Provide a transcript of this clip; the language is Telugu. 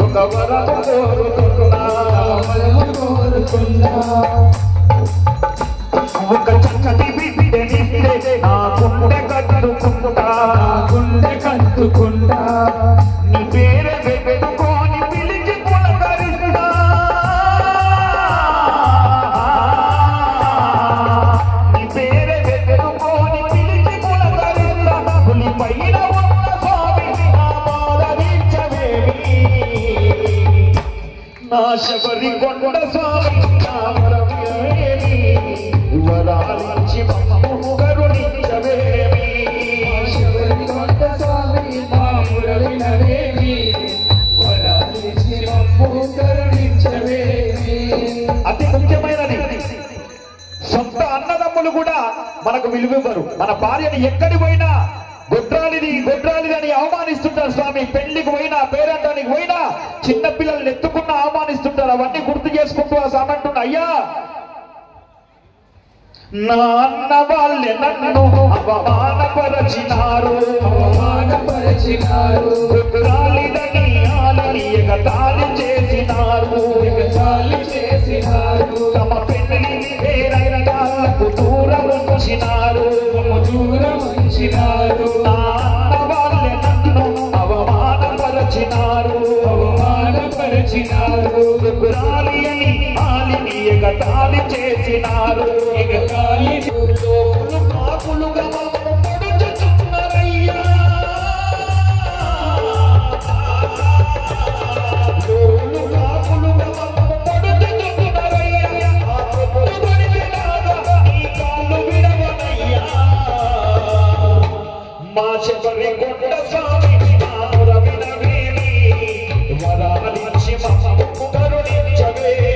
ఒక వరము కోరుతున్నా ఒక చక్కటి బిడ్డనిస్తే నా గుండె కట్టుకుంటా నీ పేరు పెట్టుకొని పిలిచి పులకరిస్తా నీ పేరు పెట్టుకొని పిలిచి పులకరిస్తా పులి పైన ఉన్న స్వామి నా మాలవించవేమి నా శబరి కొండ స్వామి నా వరమేమి వరాలించి మమ్ము కరుణించవేమి శబరి కొండ స్వామి మా మురళినవేమి వరాలించి మమ్ము కరుణించవేమి. అతి ముఖ్యమైనది సొంత అన్నదమ్ములు కూడా మనకు విలువివ్వరు. మన భార్యని ఎక్కడి పోయినా గొడ్రాలిది అని అవమానిస్తుంటారు స్వామి. పెళ్లికి పోయినా పేరంటానికి పోయినా చిన్నపిల్లల్ని ఎత్తుకున్నా అవమానిస్తుంటారు. అవన్నీ గుర్తు చేసుకుంటూ ఆ స్వామి అంటున్నా, అయ్యా నా అన్న వాళ్ళే నన్ను అవమానపరచినారు గొడ్రాలిదని ఆలని ఎగతాళి చేసినారు తమ పెళ్లి పేరైన వాళ్ళకు దూరం ఉంచినారు నా అన్న వాళ్ళే నన్ను అవమానపరచినారు గొడ్రాలి అని ఆలిని ఎగతాళి చేసినారు కాకులుగా పొడుచుచున్నారయ్యా మా శబరి కొండ స్వామి వరాలించి మమ్ము కరుణించవేమి